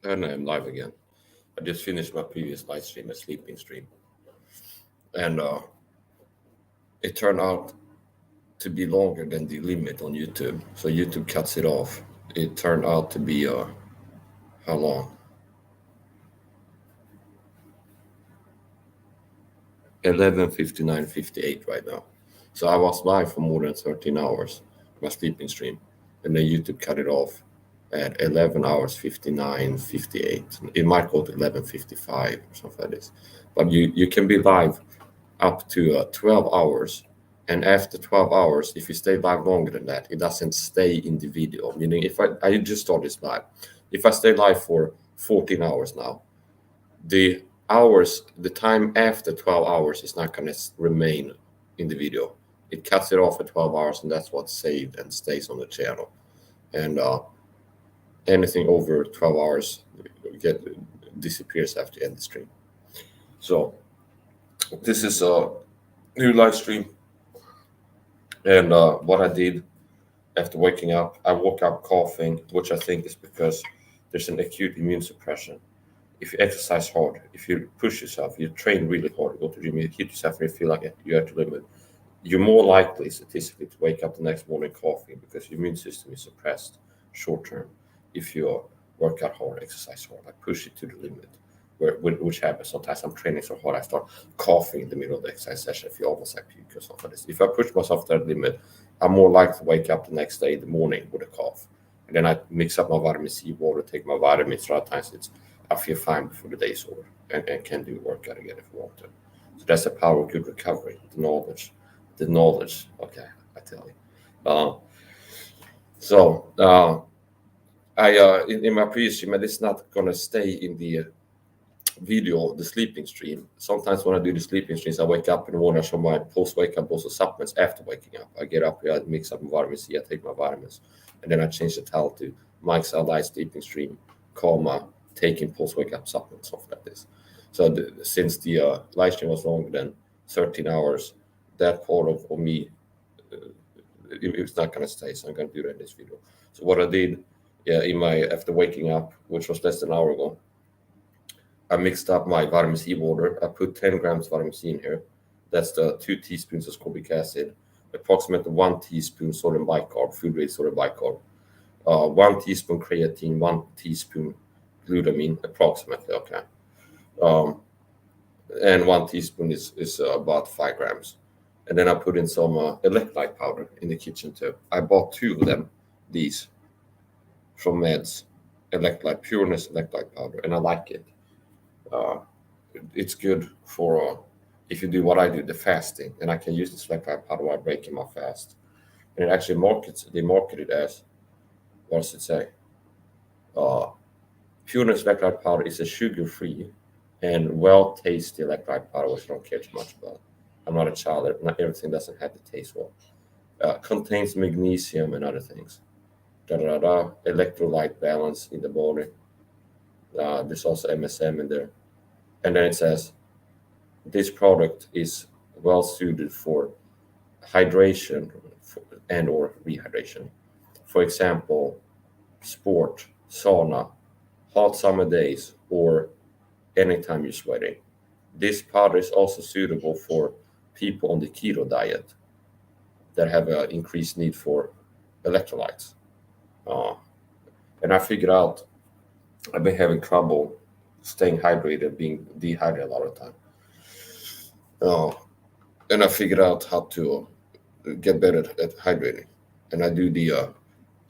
And I'm live again. I just finished my previous live stream, a sleeping stream. And it turned out to be longer than the limit on YouTube. So YouTube cuts it off. It turned out to be, how long? 11:59:58 right now. So I was live for more than 13 hours, my sleeping stream. And then YouTube cut it off at 11 hours 59:58. It might go to 11:55 or something like this. But you can be live up to 12 hours. And after 12 hours, if you stay live longer than that, it doesn't stay in the video. Meaning, if I just start this live, if I stay live for 14 hours now, the time after 12 hours is not going to remain in the video. It cuts it off at 12 hours, and that's what's saved and stays on the channel. And anything over 12 hours disappears after you end the stream. So this is a new live stream. And what I did after waking up, I woke up coughing, which I think is because there's an acute immune suppression. If you exercise hard, if you push yourself, you train really hard, go to the gym, you hit yourself and you feel like you're at your limit, you're more likely statistically to wake up the next morning coughing because your immune system is suppressed short term. If you work out hard, exercise hard, I push it to the limit. Which happens sometimes. I'm training so hard I start coughing in the middle of the exercise session. I feel almost like puke or something like this. If I push myself to that limit, I'm more likely to wake up the next day in the morning with a cough. And then I mix up my vitamin C water, take my vitamins. A lot of times I feel fine before the day's over and can do workout again if I want to. So that's the power of good recovery, the knowledge. Okay, I tell you. In my previous stream, and it's not going to stay in the video, the sleeping stream. Sometimes when I do the sleeping streams, I wake up in the morning, I show my post-wake up also supplements after waking up. I get up here, I mix up my vitamin C, I take my vitamins, and then I change the title to Mike's Live Sleeping Stream, taking post-wake up supplements, stuff like this. So since the live stream was longer than 13 hours, that part of me, it's not going to stay, so I'm going to do that in this video. So what I did after waking up, which was less than an hour ago, I mixed up my vitamin C water. I put 10 grams of vitamin C in here. That's the 2 teaspoons of ascorbic acid, approximately 1 teaspoon sodium bicarb, food-grade sodium bicarb, 1 teaspoon creatine, 1 teaspoon glutamine, approximately, okay. And 1 teaspoon is about 5 grams. And then I put in some electrolyte powder in the kitchen too. I bought 2 of them, these, from Meds, Pureness electrolyte powder, and I like it. It's good for if you do what I do, the fasting, and I can use this electrolyte powder while breaking my fast. And it actually they market it as, what does it say? Pureness electrolyte powder is a sugar-free and well-tasty electrolyte powder, which I don't care too much about. I'm not a child. Not everything doesn't have to taste well. Contains magnesium and other things. Electrolyte balance in the body. There's also MSM in there. And then it says, this product is well suited for hydration and or rehydration. For example, sport, sauna, hot summer days, or anytime you're sweating. This powder is also suitable for people on the keto diet that have an increased need for electrolytes. And I figured out I've been having trouble staying hydrated, being dehydrated a lot of the time. And I figured out how to get better at hydrating. And I do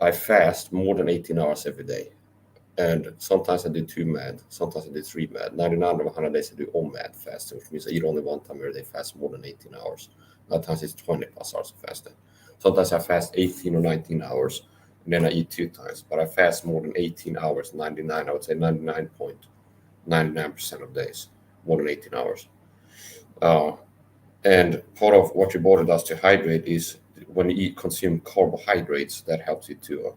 I fast more than 18 hours every day. And sometimes I do 2 MAD, sometimes I do 3 MAD. 99 of 100 days I do OMAD fasting, which means I eat only 1 time every day, fast more than 18 hours. Other times it's 20 plus hours of fasting. Sometimes I fast 18 or 19 hours, and then I eat 2 times. But I fast more than 18 hours, 99, I would say 99.99% of days, more than 18 hours. And part of what your body does to hydrate is when you consume carbohydrates, that helps you to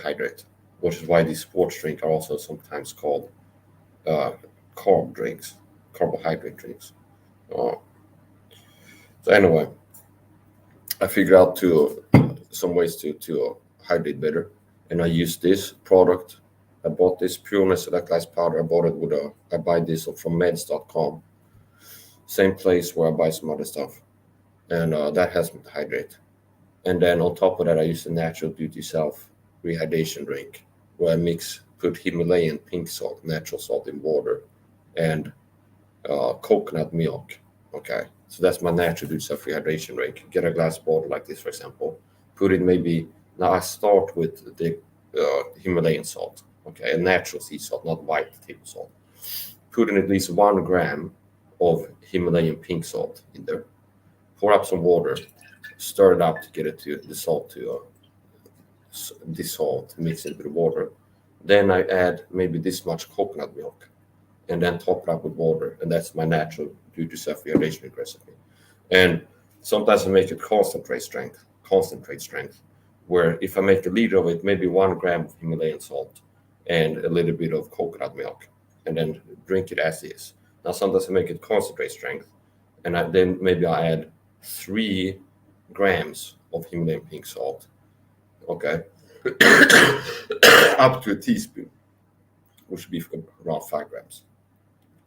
hydrate, which is why these sports drinks are also sometimes called carbohydrate drinks. So anyway, I figured out some ways to hydrate better, and I use this product I bought this pureness electrolyte powder. I bought it with I buy this from meds.com. Same place where I buy some other stuff. And that helps me to hydrate. And then on top of that, I use the Natural Beauty Self rehydration drink, where I put Himalayan pink salt, natural salt in water, and coconut milk. Okay, so that's my Natural Beauty Self rehydration drink. Get a glass bottle like this, for example. Put in now I start with the Himalayan salt, okay, a natural sea salt, not white table salt. Put in at least 1 gram of Himalayan pink salt in there. Pour up some water, stir it up to get it to the salt to dissolve, mix it with water. Then I add maybe this much coconut milk, and then top it up with water, and that's my Natural Beauty Self rehydration recipe. And sometimes I make it concentrate strength, where if I make a liter of it, maybe 1 gram of Himalayan salt and a little bit of coconut milk, and then drink it as is. Now sometimes I make it concentrate strength, and then maybe I add 3 grams of Himalayan pink salt, okay, up to a teaspoon, which would be around 5 grams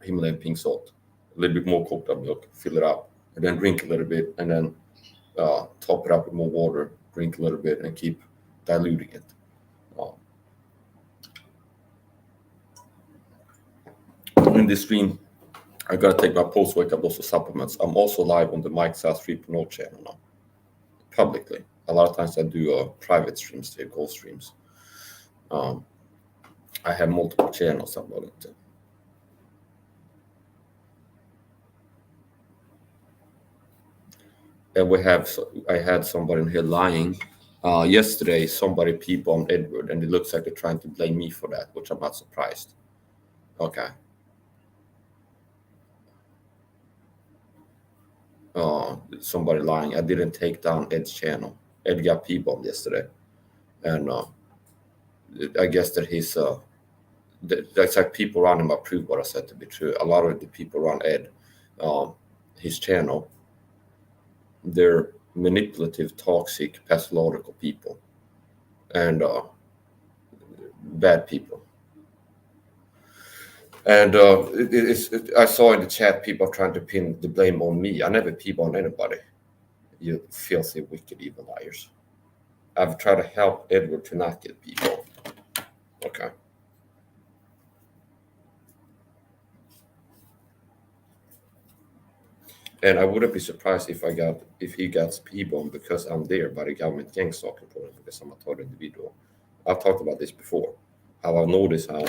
Himalayan pink salt, a little bit more coconut milk, fill it up, and then drink a little bit, and then top it up with more water, drink a little bit, and keep diluting it. In this stream, I gotta take my post-wake up dose of supplements. I'm also live on the Mike Saha 3.0 channel now, publicly. A lot of times I do private streams, they call streams. I have multiple channels about it. And I had somebody in here lying. Yesterday, somebody peeped on Edward, and it looks like they're trying to blame me for that, which I'm not surprised. Okay. Somebody lying. I didn't take down Ed's channel. Ed got people on yesterday, and I guess that he's that's like people around him approve what I said to be true. A lot of the people around Ed, his channel, they're manipulative, toxic, pathological people, and bad people. And I saw in the chat people trying to pin the blame on me. I never peep on anybody. You filthy, wicked, evil liars. I've tried to help Edward to not get people. Okay. And I wouldn't be surprised if he gets people because I'm there by the government gang stalking program because I'm a total individual. I've talked about this before. How I've noticed how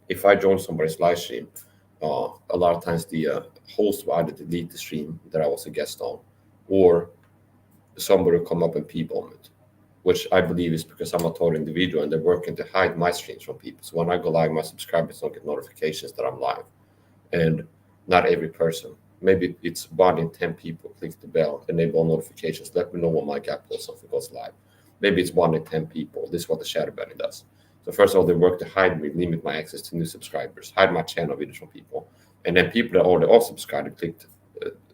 if I join somebody's live stream, a lot of times the host will either delete the stream that I was a guest on, or somebody will come up and peep on it, which I believe is because I'm a total individual and they're working to hide my streams from people. So when I go live, my subscribers don't get notifications that I'm live. And not every person. Maybe it's 1 in 10 people click the bell, enable notifications, let me know when my gap goes off, it goes live. Maybe it's 1 in 10 people. This is what the shadow banning does. So first of all, they work to hide me, limit my access to new subscribers, hide my channel videos from people. And then people that already are subscribed and clicked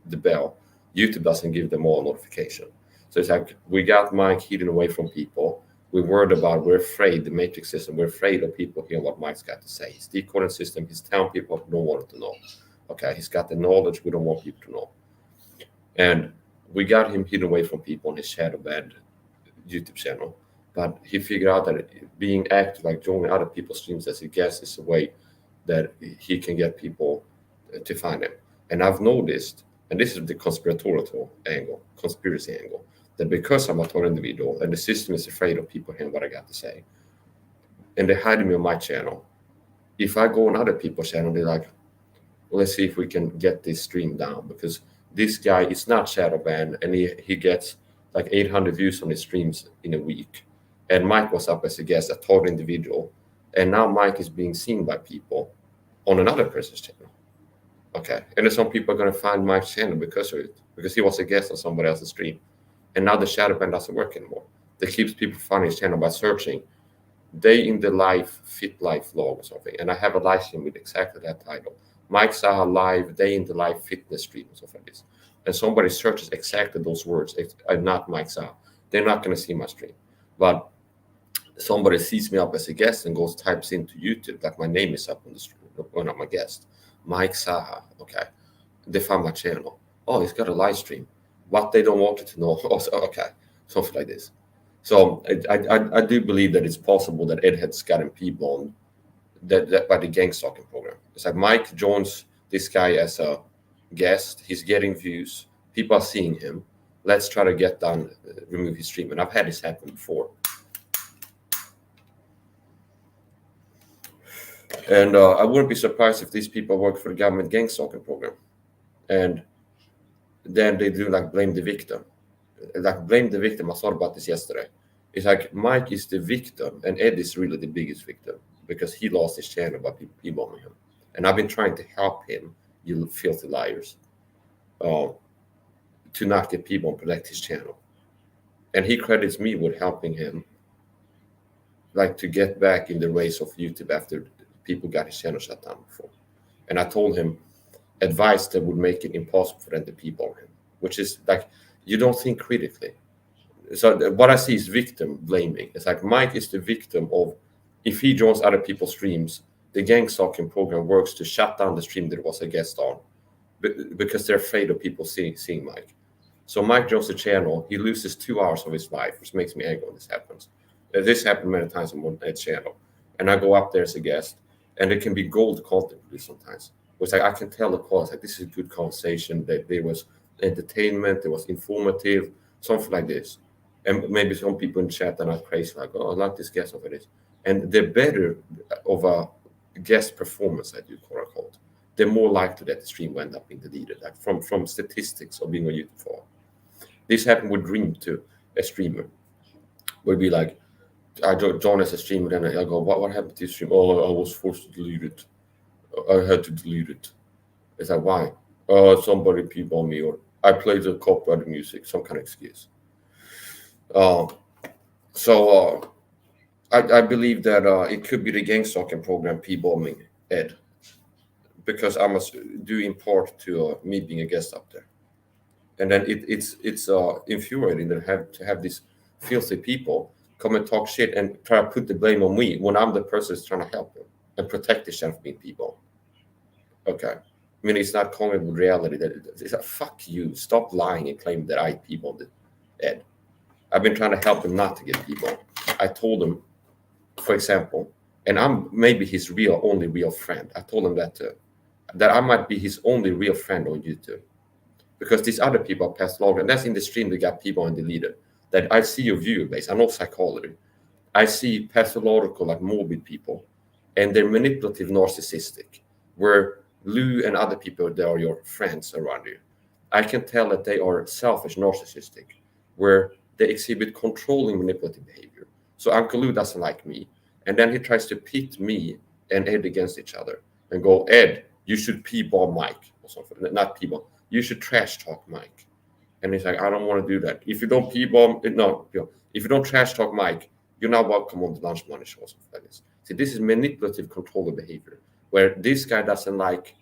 the bell, YouTube doesn't give them all notification. So it's like we got Mike hidden away from people. We're afraid, the matrix system, we're afraid of people hearing what Mike's got to say. His decoding system, he's telling people what we don't want to know. Okay, he's got the knowledge we don't want people to know. And we got him hidden away from people on his shadow banned YouTube channel. But he figured out that being active, like joining other people's streams as a guest, is a way that he can get people to find him. And I've noticed, and this is the conspiracy angle, that because I'm a total individual and the system is afraid of people hearing what I got to say, and they hide me on my channel, if I go on other people's channel, they're like, well, let's see if we can get this stream down, because this guy is not shadow banned and he gets like 800 views on his streams in a week. And Mike was up as a guest, a total individual. And now Mike is being seen by people on another person's channel. Okay. And then some people are going to find Mike's channel because of it, because he was a guest on somebody else's stream. And now the shadow ban doesn't work anymore. That keeps people finding his channel by searching Day in the Life, Fit Life Vlog or something. And I have a live stream with exactly that title. Mike Saha Live, Day in the Life Fitness Stream or something like this. And somebody searches exactly those words, not Mike Saha. They're not going to see my stream. But somebody sees me up as a guest and goes types into YouTube, like my name is up on the stream when I'm a guest, Mike Saha. Okay, they find my channel. Oh, he's got a live stream. What they don't want you to know. Oh, okay, something like this. So I do believe that it's possible that Ed had gotten people on that by the gang stalking program. It's like Mike joins this guy as a guest. He's getting views. People are seeing him. Let's try to get done, remove his stream. And I've had this happen before. And I wouldn't be surprised if these people work for the government gang stalking program. And then they do like blame the victim. Like blame the victim. I thought about this yesterday. It's like Mike is the victim and Ed is really the biggest victim because he lost his channel by people bombing him. And I've been trying to help him, you filthy liars, to not get people and protect his channel. And he credits me with helping him, like to get back in the race of YouTube after people got his channel shut down before. And I told him advice that would make it impossible for them to people him, which is like, you don't think critically. So what I see is victim blaming. It's like Mike is the victim of, if he joins other people's streams, the gang stalking program works to shut down the stream that was a guest on because they're afraid of people seeing Mike. So Mike joins the channel, he loses 2 hours of his life, which makes me angry when this happens. This happened many times on Ed's channel. And I go up there as a guest, and it can be gold content sometimes. It's like I can tell the call, it's like this is a good conversation, that there was entertainment, there was informative, something like this. And maybe some people in chat are not crazy, like, oh, I like this guest over this. And the better of a guest performance I do, quote unquote, the more likely that the stream will end up being deleted, like from statistics of being on YouTube for. This happened with Dream too, a streamer. Would be like, I join as a streamer, and I go, what happened to the stream? Oh, I was forced to delete it. I had to delete it. It's like, why? Somebody peed on me, or I played the copyrighted music, some kind of excuse. I believe that it could be the gang stalking program p-bombing Ed, because I must do in part to me being a guest up there, and then it's infuriating to have these filthy people come and talk shit and try to put the blame on me when I'm the person who's trying to help them and protect the chef being people. Okay, I mean, it's not congruent with reality. That it's like, fuck you, stop lying and claim that I people Ed. I've been trying to help him not to get people. I told him, for example, and I'm maybe his only real friend. I told him that I might be his only real friend on YouTube, because these other people are pathological, and that's in the stream they got people and deleted. That I see your viewer base. I know psychology. I see pathological, like morbid people, and they're manipulative, narcissistic. Where Lou and other people that are your friends around you, I can tell that they are selfish, narcissistic, where they exhibit controlling, manipulative behavior. So Uncle Lou doesn't like me, and then he tries to pit me and Ed against each other and go, Ed, you should p-bomb Mike or something. Not p-bomb. You should trash talk Mike. And he's like, I don't want to do that. If you don't p-bomb, no, if you don't trash talk Mike, you're not welcome on the Lunch Money Show or something like this. See, this is manipulative, controlling behavior, where this guy doesn't like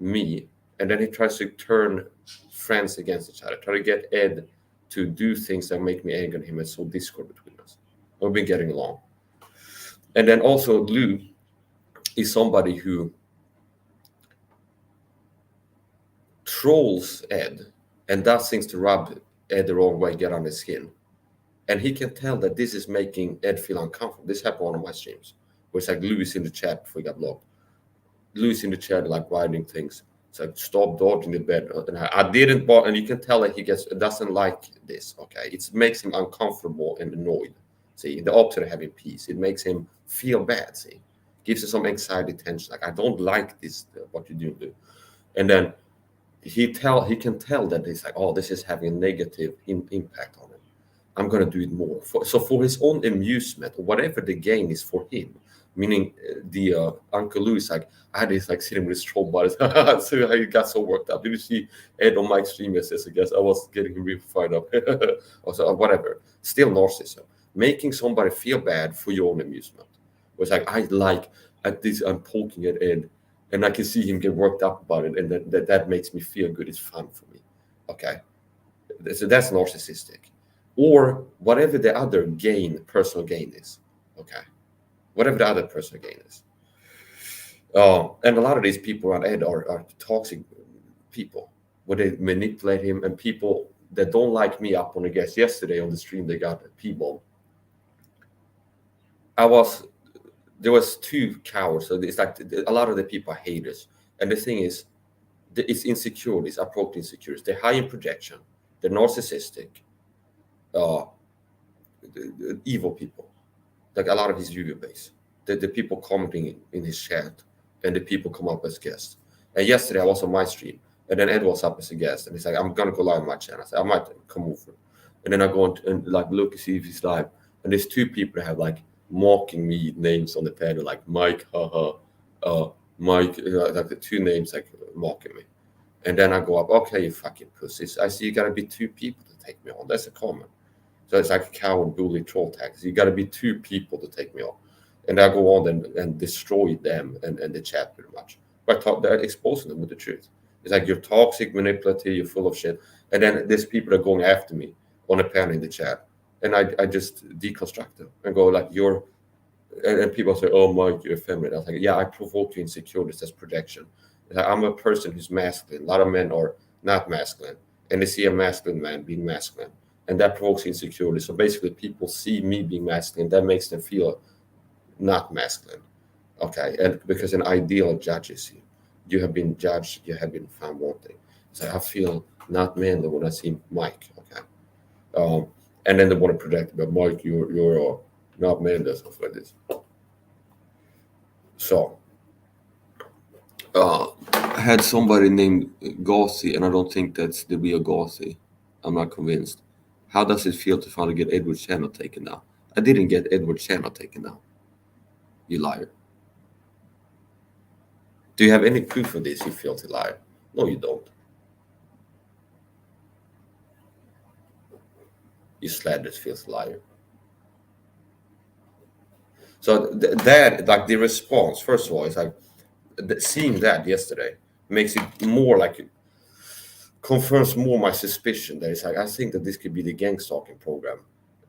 me, and then he tries to turn friends against each other, try to get Ed to do things that make me angry at him and sow discord between us. We've been getting along. And then also Lou is somebody who trolls Ed and does things to rub Ed the wrong way, get on his skin. And he can tell that this is making Ed feel uncomfortable. This happened on one of my streams, where it's like Lou is in the chat before he got blocked. Lou is in the chat, like writing things. It's like, stop dodging the bed. And I didn't, and you can tell that he doesn't like this. Okay, it makes him uncomfortable and annoyed. See, the opposite of having peace, it makes him feel bad. See, gives him some anxiety, tension. Like, I don't like this, what you do. And then he can tell that it's like, oh, this is having a negative impact on him. I'm gonna do it more. So for his own amusement, or whatever the gain is for him. Meaning the Uncle Lou is like, I had this like sitting with his troll buddies. So he got so worked up. Did you see Ed on Mike's stream yesterday? I guess I was getting really fired up. Or so, whatever. Still narcissism. Making somebody feel bad for your own amusement. It was like, I like at this, I'm poking at Ed, and I can see him get worked up about it, and that makes me feel good. It's fun for me. Okay. So that's narcissistic. Or whatever the other gain, personal gain is. Okay, whatever the other person again is. And a lot of these people around Ed are toxic people, where they manipulate him, and people that don't like me up on the guest yesterday on the stream, they got people. There was two cowards, so it's like a lot of the people are haters, and the thing is, it's insecurities, approach insecurities. They're high in projection, they're narcissistic, uh, evil people. Like a lot of his viewer base, the people commenting in his chat, and the people come up as guests. And yesterday I was on my stream, and then Ed was up as a guest, and he's like, "I'm gonna go live on my channel." I said, "I might come over," and then I go and like look and see if he's live, and there's two people that have like mocking me names on the panel, like Mike, haha, Mike, like the two names like mocking me. And then I go up, "Okay, you fucking pussies. I see you gotta be two people to take me on." That's a comment. So it's like a coward, bully, troll tax. You gotta be two people to take me on. And I go on and destroy them and the chat pretty much. But they're exposing them with the truth. It's like, you're toxic, manipulative, you're full of shit. And then there's people that are going after me on a panel in the chat. And I just deconstruct them and go like, and people say, "Oh, Mike, you're feminine." I was like, "Yeah, I provoke you insecurities. That's projection." Like, I'm a person who's masculine. A lot of men are not masculine. And they see a masculine man being masculine. And that provokes insecurity. So basically, people see me being masculine. That makes them feel not masculine. Okay. And because an ideal judges you. You have been judged. You have been found wanting. So I feel not manly when I see Mike. Okay. And then they want to project, but Mike, you're not manly, stuff like this. So I had somebody named Gauzy, and I don't think that's the real Gauzy. I'm not convinced. How does it feel to finally get Edward's channel taken down? I didn't get Edward's channel taken down. You liar. Do you have any proof of this, you filthy liar? No, you don't. You slanderous filthy liar. So that, like the response, first of all, is like, seeing that yesterday makes it more like, confirms more my suspicion that it's like, I think that this could be the gang stalking program,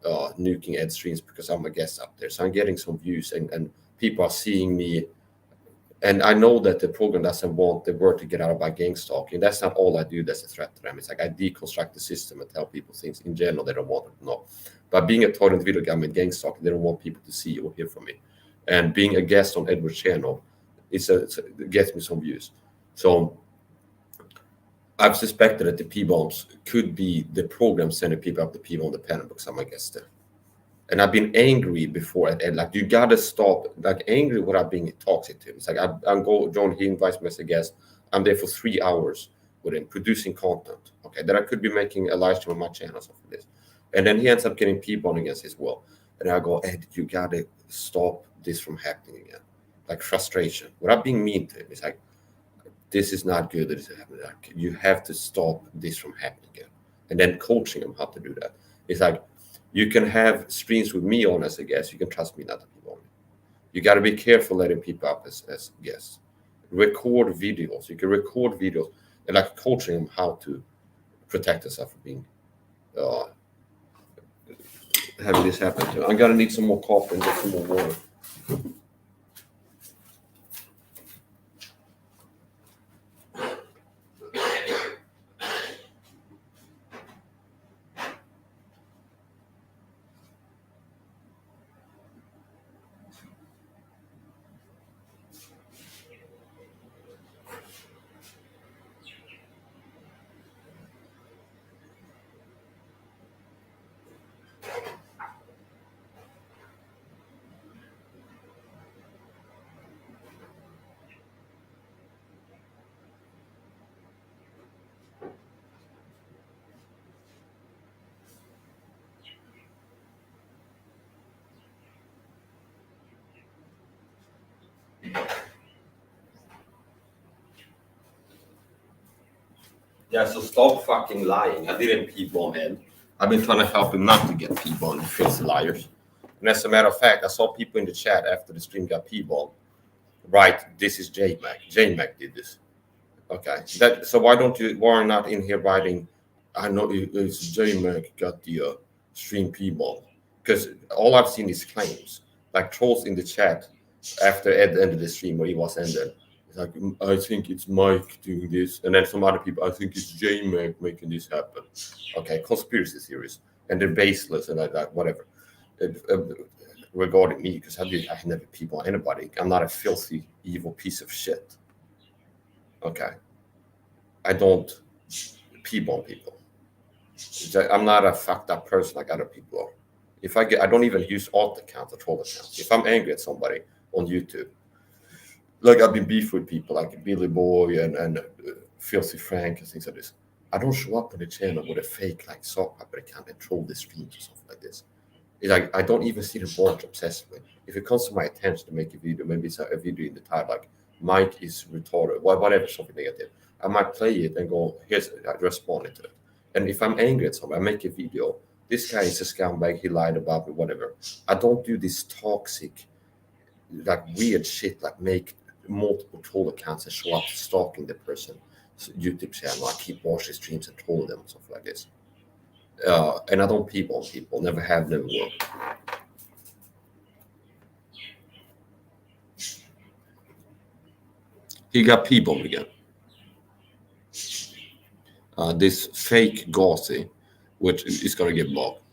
nuking Ed streams because I'm a guest up there. So I'm getting some views and people are seeing me. And I know that the program doesn't want the word to get out about gang stalking. That's not all I do that's a threat to them. It's like I deconstruct the system and tell people things in general they don't want them to know. But being a tolerant video game and gang stalking, they don't want people to see or hear from me. And being a guest on Edward's channel, it gets me some views. So I've suspected that the P-bombs could be the program sending people up the P-bomb the panel because I'm a guest there. And I've been angry before, and like, you gotta stop, like, angry without being toxic to him. It's like, I'm John, he invites me as a guest. I'm there for 3 hours with him, producing content. Okay, that I could be making a live stream on my channel or something like this. And then he ends up getting people against his will. And I go, Ed, you gotta stop this from happening again. Like, frustration, without being mean to him. It's like, this is not good that it's happening. Like, you have to stop this from happening again. And then coaching him how to do that. It's like, you can have streams with me on as a guest. You can trust me not to be on me. You got to be careful letting people up as guests. Record videos. You can record videos and like coaching them how to protect yourself from being having this happen to. I'm gonna need some more coffee and get some more water. Yeah, so stop fucking lying. I didn't P-bomb him. I've been trying to help him not to get P-bombed, filthy liars. And as a matter of fact, I saw people in the chat after the stream got P-bombed. Right, this is J-Mac. J-Mac did this. Okay, so why are not in here writing, I know it's J-Mac got the stream P-bomb? Because all I've seen is claims. like trolls in the chat after Ed ended the stream where he was ended. It's like, I think it's Mike doing this, and then some other people, I think it's J-Mac making this happen. Okay, conspiracy theories, and they're baseless and like that, whatever. Regarding me, because I never peep on anybody. I'm not a filthy, evil piece of shit. Okay, I don't peep on people. I'm not a fucked up person like other people are. If I don't even use alt accounts or troll accounts. If I'm angry at somebody on YouTube, like I've been beef with people like Billy Boy and Filthy Frank and things like this, I don't show up on the channel with a fake like sock opera account and troll the streams or something like this. It's like I don't even see the board obsessively. If it comes to my attention to make a video, maybe it's a video in the title like Mike is retarded, whatever, something negative, I might play it and go, here's responding to it. And if I'm angry at somebody, I make a video. This guy is a scumbag. He lied about me, whatever. I don't do this toxic, like weird shit, like make multiple troll accounts and show up stalking the person YouTube channel. I keep watching streams and troll them and stuff like this. And I don't peep on people. Never have, never will. He got people again. This fake Gauzy, which is going to get blocked.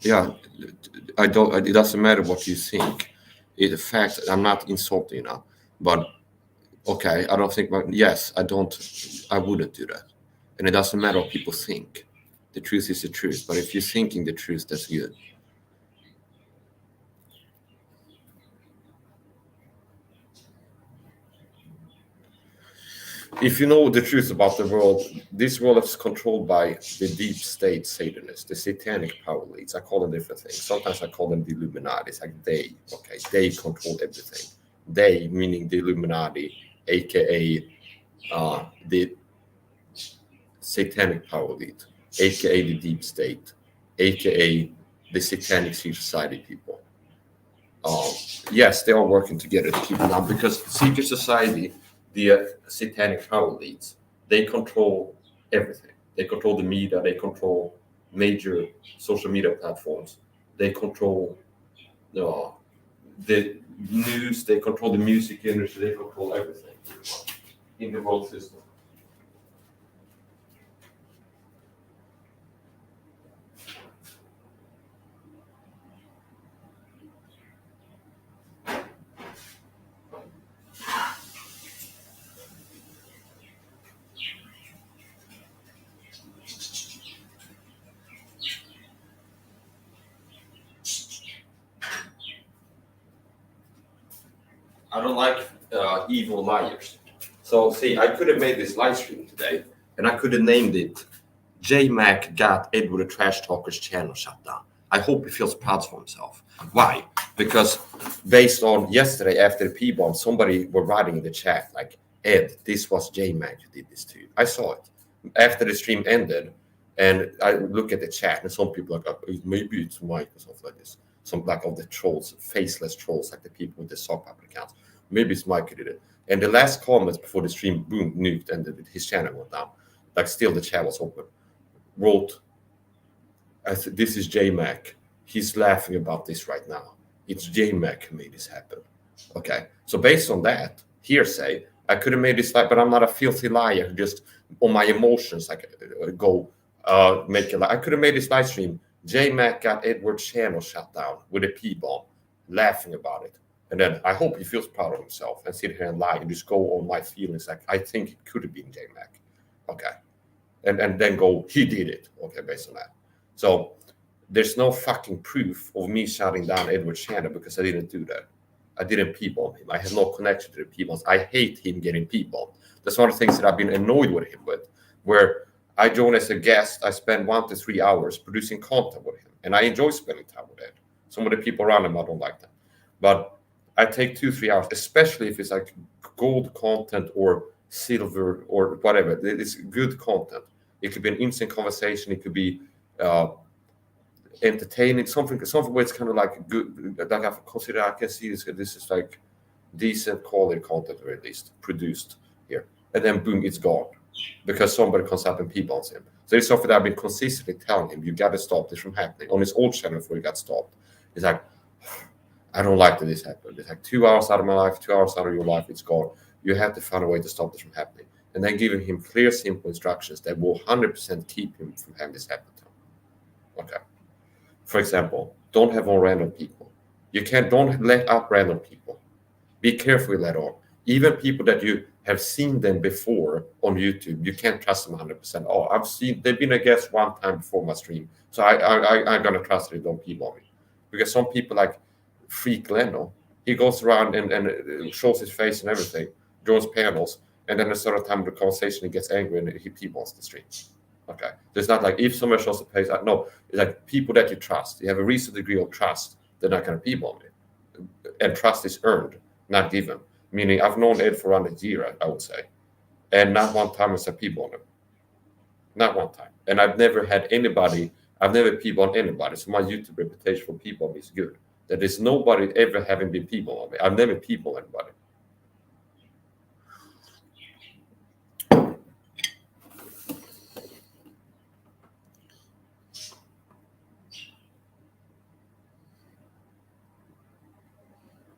Yeah, I don't. It doesn't matter what you think. The fact, I'm not insulting you now, but okay, I don't think. Yes, I don't. I wouldn't do that, and it doesn't matter what people think. The truth is the truth. But if you're thinking the truth, that's good. If you know the truth about the world, this world is controlled by the deep state Satanists, the satanic power elites. I call them different things. Sometimes I call them the Illuminati. It's like they control everything. They, meaning the Illuminati, aka the satanic power elite, aka the deep state, aka the satanic secret society people. Yes, they are working together to keep it down because secret society, the satanic power elites, they control everything. They control the media. They control major social media platforms. They control the news. They control the music industry. They control everything in the world system. I don't like evil liars. So see, I could have made this live stream today, and I could have named it J-Mac got Edward the Trash Talker's channel shut down. I hope he feels proud for himself. Why? Because based on yesterday after the P-bomb, somebody were writing in the chat like, Ed, this was J-Mac who did this to you. I saw it. After the stream ended, and I look at the chat, and some people are like, maybe it's Mike or something like this. Some like of the trolls, faceless trolls, like the people with the sock opera accounts. Maybe it's Mike who did it. And the last comments before the stream, boom, nuked, and his channel went down. Like still the chat was open. Wrote, this is J-Mac. He's laughing about this right now. It's J-Mac who made this happen. Okay, so based on that hearsay, I could have made this live, but I'm not a filthy liar who just on my emotions like make a lie. I could have made this live stream. J-Mac got Edward's channel shut down with a P-bomb, laughing about it. And then I hope he feels proud of himself and sit here and lie and just go on my feelings like I think it could have been J-Mac. Okay. And then go, he did it. Okay, based on that. So there's no fucking proof of me shutting down Edward's channel because I didn't do that. I didn't P-bomb him. I have no connection to the P-bombs. I hate him getting P-bombed. That's one of the things that I've been annoyed with him with, where I join as a guest. I spend 1 to 3 hours producing content with him, and I enjoy spending time with Ed. Some of the people around him, I don't like them. But I take 2-3 hours, especially if it's like gold content or silver or whatever. It's good content. It could be an instant conversation. It could be entertaining, something where it's kind of like good. Like I consider, I can see this is like decent quality content, or at least produced here. And then boom, it's gone because somebody comes up and P-bombs him. So it's something that I've been consistently telling him, you got to stop this from happening. On his old channel before he got stopped, it's like, I don't like that this happened. It's like 2 hours out of my life, 2 hours out of your life, it's gone. You have to find a way to stop this from happening. And then giving him clear, simple instructions that will 100% keep him from having this happen to him. Okay. For example, don't have on random people. Don't let up random people. Be careful with that on. Even people that you have seen them before on YouTube, you can't trust them 100%. Oh, they've been a guest one time before my stream, so I'm gonna trust they don't people on me. Because some people like Freak Leno, he goes around and shows his face and everything, joins panels, and then a certain time of the conversation he gets angry and he people-ons the stream. Okay, so it's not like if someone shows a face, no, it's like people that you trust. You have a reasonable degree of trust, they're not gonna people on me, and trust is earned, not given. Meaning, I've known Ed for around a year, I would say, and not one time has I people on him. Not one time. And I've never people on anybody. So my YouTube reputation for people on me is good. That there's nobody ever having been people on me. I've never people on anybody.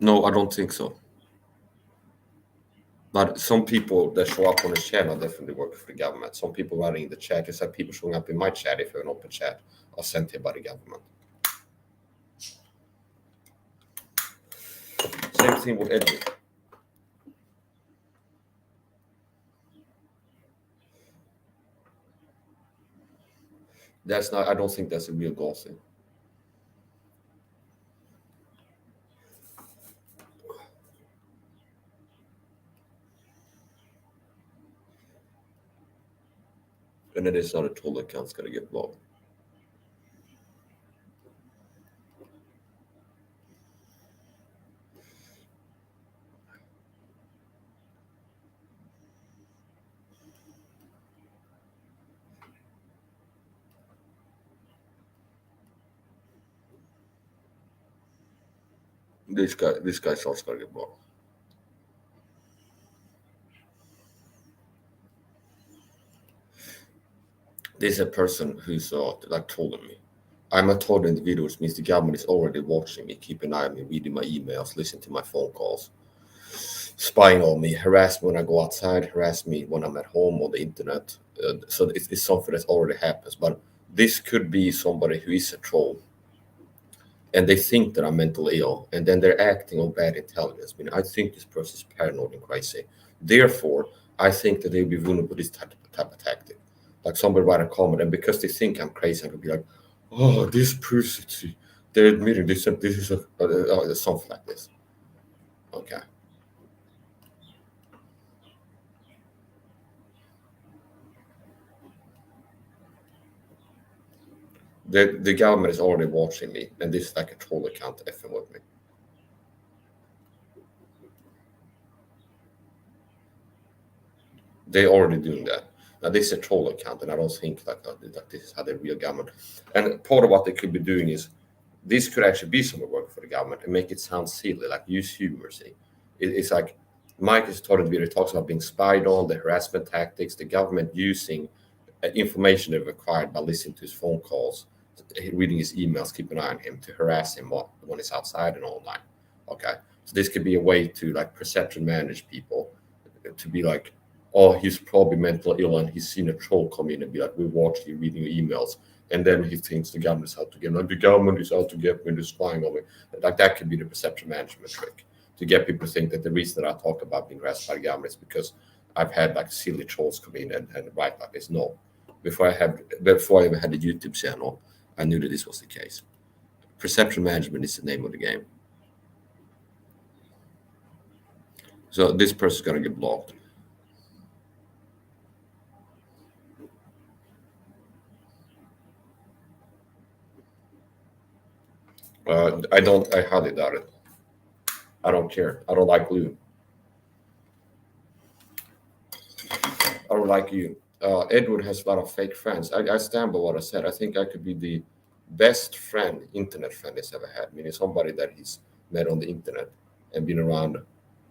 No, I don't think so. But some people that show up on his channel definitely work for the government. Some people writing in the chat, just like people showing up in my chat, if you're an open chat, are sent here by the government. Same thing with Edward. I don't think that's a real goal thing. And it is not a total account's going to get blocked. This guy's also going to get blocked. There's a person who's like told me, I'm a total individual, which means the government is already watching me, keep an eye on me, reading my emails, listening to my phone calls, spying on me, harass me when I go outside, harass me when I'm at home on the internet. So it's something that already happens. But this could be somebody who is a troll, and they think that I'm mentally ill, and then they're acting on bad intelligence. I mean, I think this person is paranoid and crazy. Therefore, I think that they'll be vulnerable to this type of tactic. Like somebody write a comment, and because they think I'm crazy, I could be like, "Oh, this person, they're admitting this is something like this." Okay. The government is already watching me, and this is like a troll account effing with me. They're already doing that. Now, this is a troll account, and I don't think that this is how the real government. And part of what they could be doing is this could actually be someone working for the government and make it sound silly, like use humor. See, it's like Mike has started video talks about being spied on, the harassment tactics, the government using information they've acquired by listening to his phone calls, reading his emails, keep an eye on him to harass him when he's outside and online. Okay, so this could be a way to like perception manage people, to be like, oh, he's probably mentally ill and he's seen a troll come in and be like, we watched you reading your emails. And then he thinks the government is out to get him. Like, the government is out to get me, they're spying on me. Like, that could be the perception management trick to get people to think that the reason that I talk about being harassed by the government is because I've had like silly trolls come in and write like this. No. Before I even had a YouTube channel, I knew that this was the case. Perception management is the name of the game. So this person's going to get blocked. I highly doubt it. I don't care. I don't like glue. I don't like you. Edward has a lot of fake friends. I stand by what I said. I think I could be the best friend, internet friend he's ever had, meaning somebody that he's met on the internet and been around,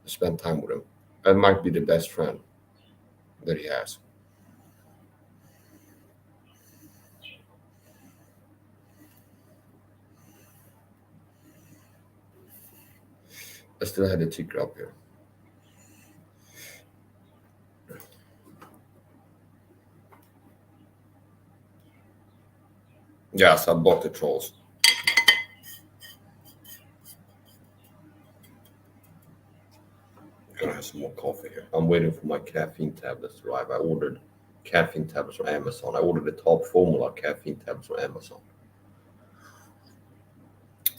spent time with him. I might be the best friend that he has. I still had the ticker up here. Yeah, so I bought the trolls. Gonna have some more coffee here. I'm waiting for my caffeine tablets to arrive. I ordered caffeine tablets from Amazon. I ordered the top formula caffeine tablets from Amazon.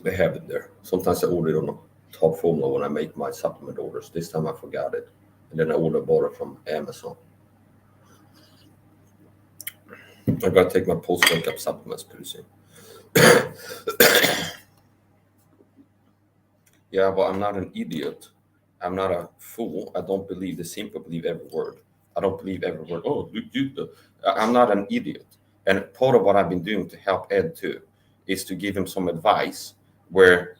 They have it there. Sometimes I order it on a top formula when I make my supplement orders. This time I forgot it. And then I bought it from Amazon. I gotta take my post-workout supplements pretty soon. Yeah, but I'm not an idiot. I'm not a fool. I don't believe the simple believe every word. I don't believe every word. Oh, I'm not an idiot. And part of what I've been doing to help Ed too is to give him some advice where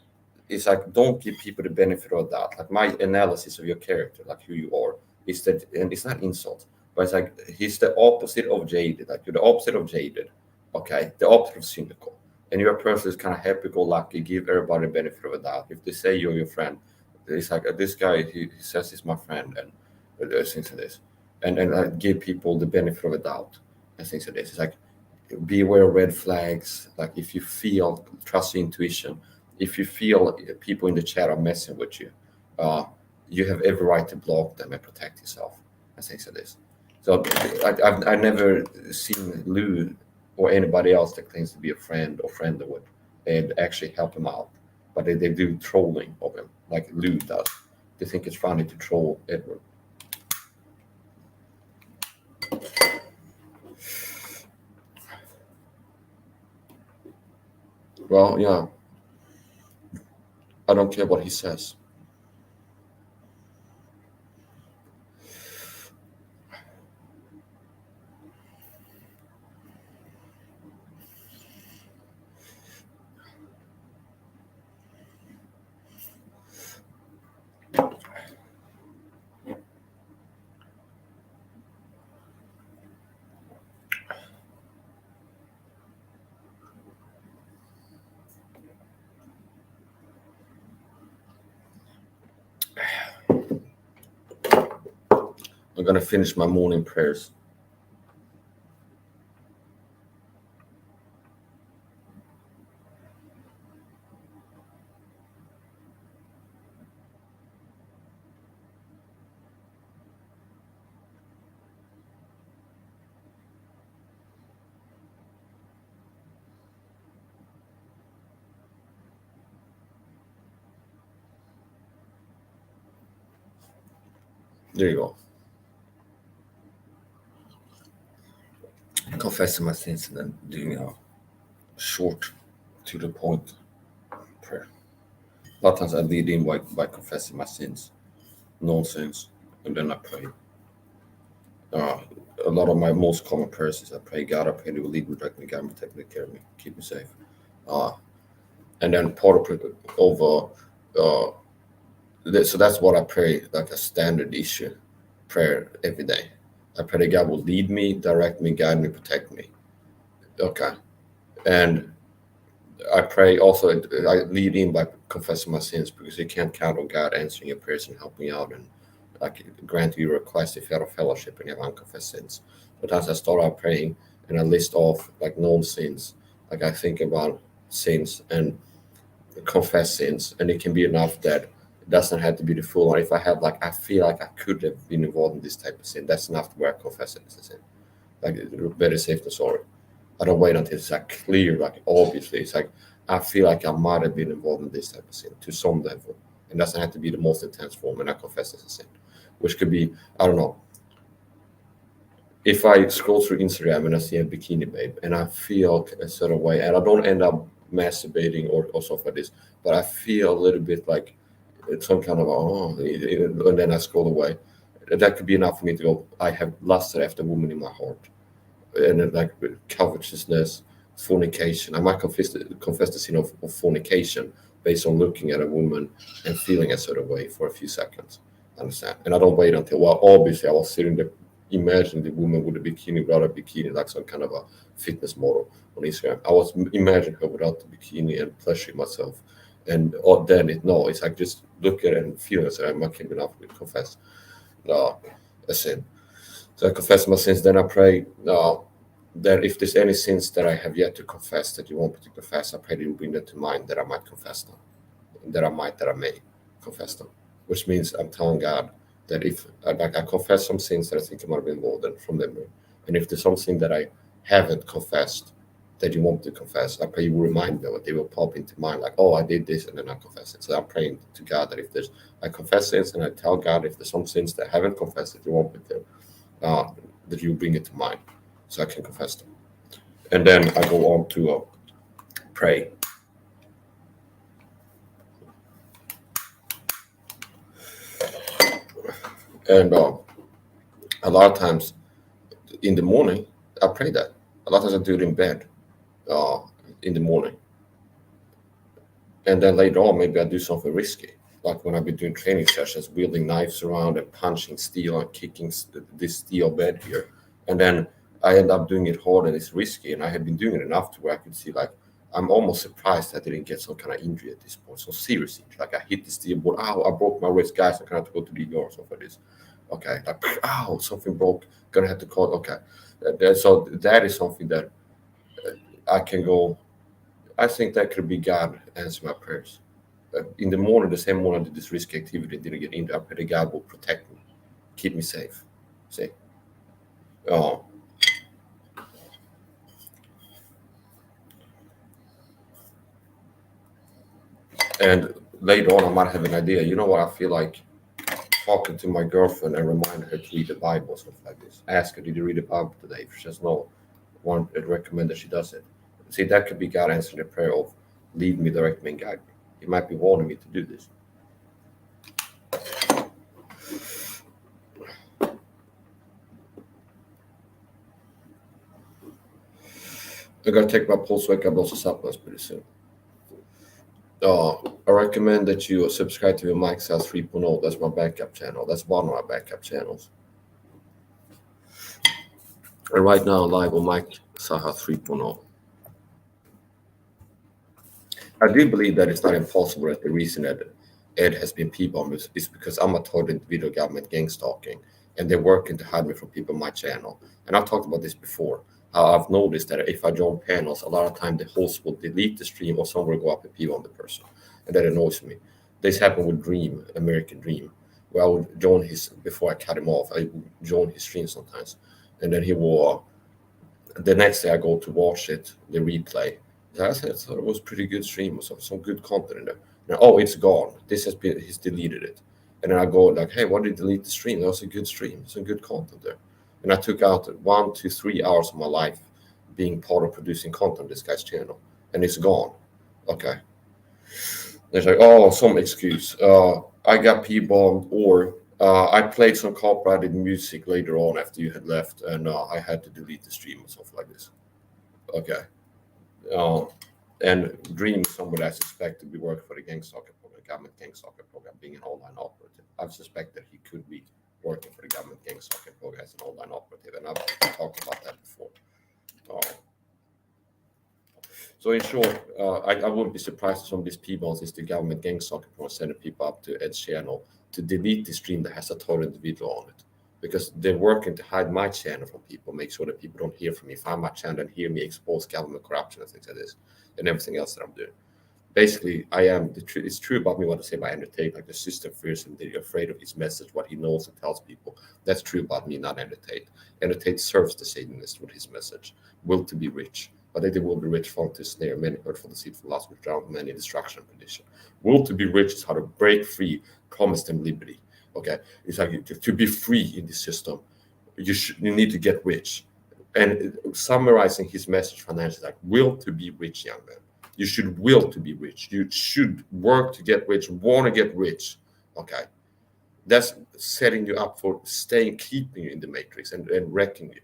it's like, don't give people the benefit of that. Like my analysis of your character, like who you are, is that, and it's not insult, but it's like he's the opposite of jaded. Like you're the opposite of jaded, okay? The opposite of cynical. And you're a person who's kind of happy-go-lucky, give everybody the benefit of a doubt. If they say you're your friend, it's like this guy, he says he's my friend, and things like this. And I give people the benefit of a doubt and things like this. It's like, be aware of red flags. Like if you feel, trust your intuition. If you feel people in the chat are messing with you, you have every right to block them and protect yourself and things like this. So I've never seen Lou or anybody else that claims to be a friend or friendly with and actually help him out. But they do trolling of him, like Lou does. They think it's funny to troll Edward. Well, yeah. I don't care what he says. I'm going to finish my morning prayers. There you go. Confessing my sins and then doing a short, to the point prayer. A lot of times I lead in by confessing my sins, nonsense, and then I pray. A lot of my most common prayers is I pray, God, I pray you will lead me, direct me, guide me, take care of me, keep me safe. And then part of over, so that's what I pray, like a standard issue prayer every day. I pray that God will lead me, direct me, guide me, protect me. Okay. And I pray also, I lead in by confessing my sins because you can't count on God answering your prayers and helping you out and like grant you request if you have a fellowship and you have unconfessed sins. Sometimes I start out praying and I list off like known sins. Like I think about sins and confess sins, and it can be enough that it doesn't have to be the full one. If I have like I feel like I could have been involved in this type of sin, that's enough to where I confess it as a sin. Like better safe than sorry. I don't wait until it's like clear, like obviously. It's like I feel like I might have been involved in this type of sin to some level. It doesn't have to be the most intense form, and I confess as a sin. Which could be, I don't know. If I scroll through Instagram and I see a bikini babe and I feel a certain way, and I don't end up masturbating or stuff like this, but I feel a little bit like it's some kind of, and then I scroll away. That could be enough for me to go, I have lusted after a woman in my heart. And then, like covetousness, fornication. I might confess the sin of fornication based on looking at a woman and feeling a certain way for a few seconds. Understand? And I don't wait until, well, obviously I was sitting there imagining the woman with a bikini without a bikini, like some kind of a fitness model on Instagram. I was imagining her without the bikini and pleasuring myself And then it's like just look at it and feel it. So I'm not keeping up with confess a sin. So I confess my sins, then I pray that if there's any sins that I have yet to confess that you want me to confess, I pray that you bring them to mind that I might confess them, that I may confess them. Which means I'm telling God that if I confess some sins that I think I might have been involved in from memory, and if there's something that I haven't confessed that you want me to confess, I pray you will remind me of it. They will pop into mind like, oh, I did this, and then I confess it. So I'm praying to God that if I confess sins, and I tell God if there's some sins that I haven't confessed that you want me to, that you bring it to mind, so I can confess them. And then I go on to pray. And a lot of times in the morning, I pray that. A lot of times I do it in bed in the morning. And then later on, maybe I do something risky. Like when I've been doing training sessions, wielding knives around and punching steel and kicking this steel bed here. And then I end up doing it hard and it's risky. And I have been doing it enough to where I could see, like, I'm almost surprised I didn't get some kind of injury at this point. So serious injury. Like I hit the steel board. Ow, I broke my wrist. Guys, I'm going to have to go to the ER or something like this. Okay. Like, ow, something broke. Going to have to call. Okay. So that is something that I can go. I think that could be God answering my prayers. In the morning, the same morning I did this risky activity, didn't get into, I pray that God will protect me, keep me safe. See? And later on, I might have an idea. You know what? I feel like talking to my girlfriend and remind her to read the Bible or something like this. Ask her, did you read the Bible today? If she says no, I'd recommend that she does it. See, that could be God answering the prayer of lead me, direct me, and guide me. He might be warning me to do this. I'm going to take my pulse wake up also supplements pretty soon. I recommend that you subscribe to your Mike Saha 3.0. That's my backup channel. That's one of my backup channels. And right now, live on Mike Saha 3.0. I do believe that it's not impossible that the reason that Ed has been P-bombed is because I'm a total individual government gang stalking, and they're working to hide me from people on my channel. And I've talked about this before. I've noticed that if I join panels, a lot of time the host will delete the stream or someone will go up and P-bomb the person. And that annoys me. This happened with Dream, American Dream, where I would join his, before I cut him off, I would join his stream sometimes. And then he will, the next day I go to watch it, the replay. I said, so it was pretty good stream or some good content in there. And, oh, it's gone. He's deleted it. And then I go like, hey, why did you delete the stream? That was a good stream. Some good content there. And I took out 1 to 3 hours of my life being part of producing content on this guy's channel. And it's gone. Okay. It's like, oh, some excuse. I got P-bombed, or I played some copyrighted music later on after you had left, and I had to delete the stream or something like this. Okay. And Dream is somebody I suspect to be working for the gang stalker program, government gang stalker program, being an online operative. I suspect that he could be working for the government gang stalker program as an online operative, and I've talked about that before. So in short, I wouldn't be surprised if some of these people is the government gang stalker program sending people up to Ed's channel to delete the stream that has a total individual on it. Because they're working to hide my channel from people, make sure that people don't hear from me, find my channel and hear me expose government corruption and things like this, and everything else that I'm doing. Basically, it's true about me what I say about Andrew Tate, like the system fears him, they're afraid of his message, what he knows and tells people. That's true about me, not Andrew Tate. Andrew Tate serves the Satanist with his message, will to be rich. But they will be rich, fall to snare, many hurtful, deceitful, lost, which drown many, destruction and perdition. Will to be rich is how to break free, promise them liberty. Okay, it's like to be free in this system, you need to get rich. And summarizing his message financially, like will to be rich, young man. You should will to be rich. You should work to get rich, want to get rich. Okay, that's setting you up for keeping you in the matrix and wrecking you.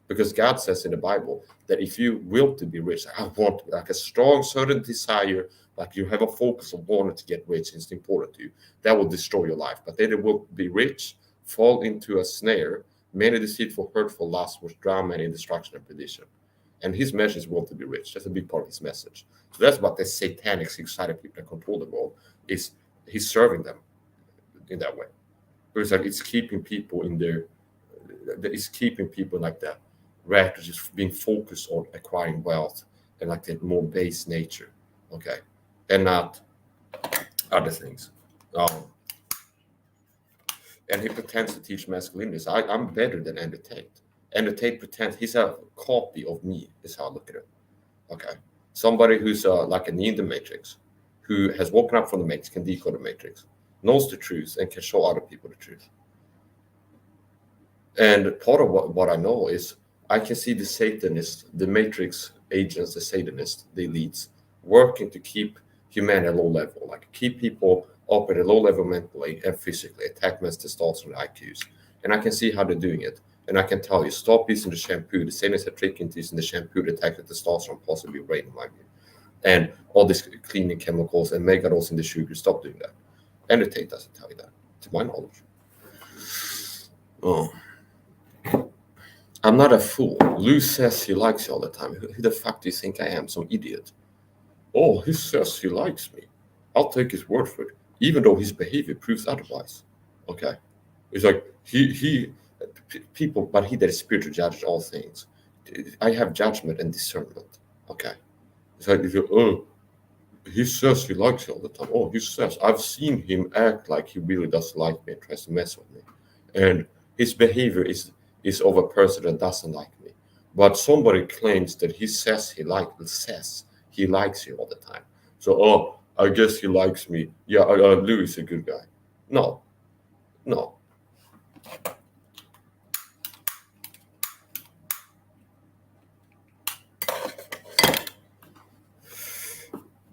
Because God says in the Bible that if you will to be rich, I want like a strong, certain desire, like you have a focus of wanting to get rich, and it's important to you, that will destroy your life. But then it will be rich, fall into a snare, many deceitful, hurtful lusts, which drown many in destruction and perdition. And his message is want to be rich. That's a big part of his message. So that's what the satanic excited people that control the world is. He's serving them in that way. Because like it's keeping people in their, it's keeping people like that, rather just being focused on acquiring wealth and like that more base nature, okay, and not other things. Um, and he pretends to teach masculinity. So I'm better than Andrew Tate. Andrew Tate pretends he's a copy of me, is how I look at it. Okay. Somebody who's like a knee in the matrix, who has woken up from the matrix, can decode the matrix, knows the truth, and can show other people the truth. And part of what I know is I can see the Satanists, the matrix agents, the Satanists, the elites, working to keep humanity at a low level, like keep people up at a low level mentally and physically, attack men's testosterone IQs. And I can see how they're doing it. And I can tell you, stop using the shampoo. The Satanists are tricking into using the shampoo to attack the testosterone, possibly brain, in my view. And all these cleaning chemicals and megadose in the sugar, stop doing that. And the Tate doesn't tell you that, to my knowledge. Oh. I'm not a fool. Lou says he likes you all the time. Who the fuck do you think I am? Some idiot. Oh, he says he likes me. I'll take his word for it, even though his behavior proves otherwise. Okay. It's like people, but he that is spiritual judges all things. I have judgment and discernment. Okay. It's like if you, he says he likes you all the time. Oh, he says. I've seen him act like he really does like me and tries to mess with me. And his behavior is of a person that doesn't like me. But somebody claims that he says he likes you all the time. So, oh, I guess he likes me. Yeah, Louis is a good guy. No.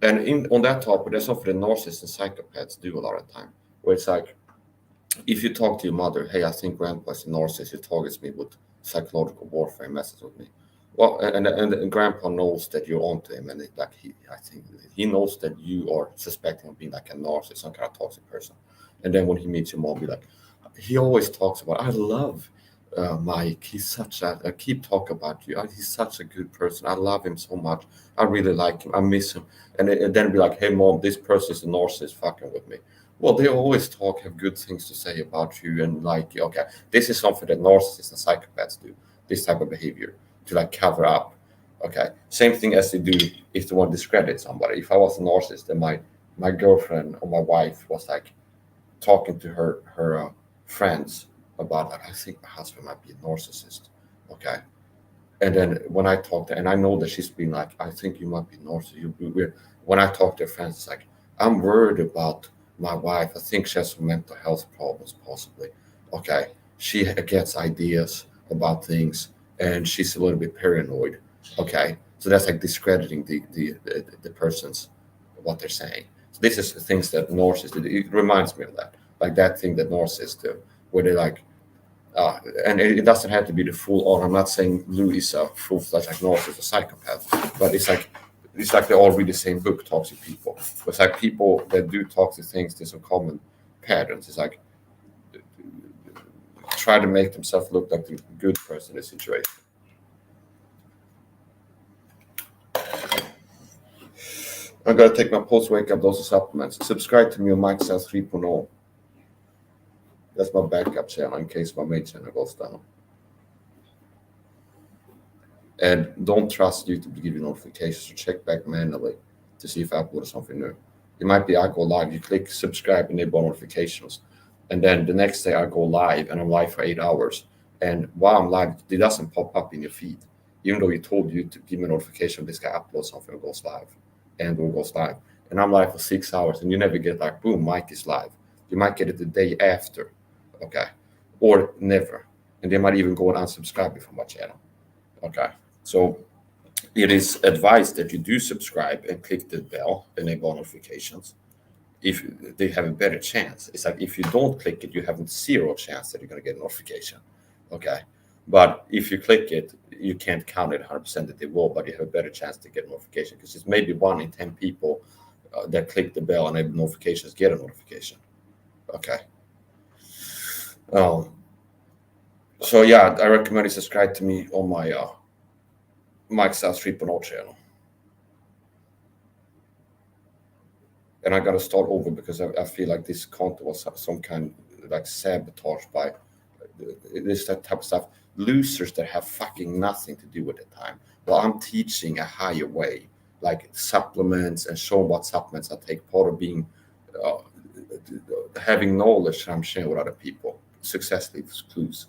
And on that topic, that's something that narcissists and psychopaths do a lot of time, where it's like, if you talk to your mother, hey, I think grandpa's a narcissist, he targets me with psychological warfare, messes with me. Well, and grandpa knows that you're onto him, and I think he knows that you are suspecting of being like a narcissist, some kind of toxic person. And then when he meets your mom, be like, he always talks about, I love Mike. He's I keep talking about you. He's such a good person. I love him so much. I really like him. I miss him. And then be like, hey, mom, this person is a narcissist fucking with me. Well, they always have good things to say about you, and like, okay, this is something that narcissists and psychopaths do, this type of behavior, to like cover up. Okay, same thing as they do if they want to discredit somebody. If I was a narcissist, then my girlfriend or my wife was like talking to her friends about that. I think my husband might be a narcissist. Okay, and then when I talk to, and I know that she's been like, I think you might be narcissist. You'll be weird. When I talk to her friends, it's like, I'm worried about my wife. I think she has some mental health problems, possibly. Okay, she gets ideas about things, and she's a little bit paranoid. Okay, so that's like discrediting the person's what they're saying. So this is things that narcissists do. It reminds me of that, like that thing that narcissists do, where they like, and it doesn't have to be the full on. I'm not saying Lou is a full-fledged like narcissist or psychopath, but it's like they all read the same book, toxic people. It's like people that do toxic things, there's some common patterns. It's like try to make themselves look like the good person in the situation. I'm gonna take my post-wake up dose of supplements. Subscribe to me on Mike Cells 3.0. That's my backup channel in case my main channel goes down. And don't trust YouTube to give you notifications, so check back manually to see if I upload something new. It might be I go live, you click subscribe, enable notifications. And then the next day I go live and I'm live for 8 hours. And while I'm live, it doesn't pop up in your feed. Even though you told you to give me a notification, this guy uploads something and goes live. And it goes live. And I'm live for 6 hours and you never get like, boom, Mike is live. You might get it the day after. Okay. Or never. And they might even go and unsubscribe from my channel. Okay. So it is advised that you do subscribe and click the bell, enable notifications. If they have a better chance, it's like if you don't click it, you have zero chance that you're going to get a notification. Okay. But if you click it, you can't count it 100% that they will, but you have a better chance to get a notification because it's maybe 1 in 10 people that click the bell and enable notifications get a notification. Okay. So yeah, I recommend you subscribe to me on my Mike South 3.0 channel. And I got to start over because I feel like this content was some kind of like sabotage by this type of stuff. Losers that have fucking nothing to do with the time. Well, I'm teaching a higher way, like supplements and showing what supplements I take, part of being having knowledge that I'm sharing with other people, success leaves clues,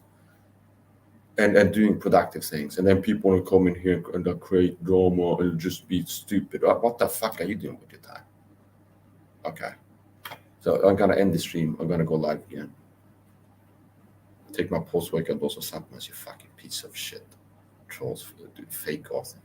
and doing productive things. And then people want to come in here and create drama and just be stupid. What the fuck are you doing with your time? Okay. So I'm gonna end the stream. I'm gonna go live again. Take my post-workout dose of supplements, you fucking piece of shit. Trolls, dude, fake author.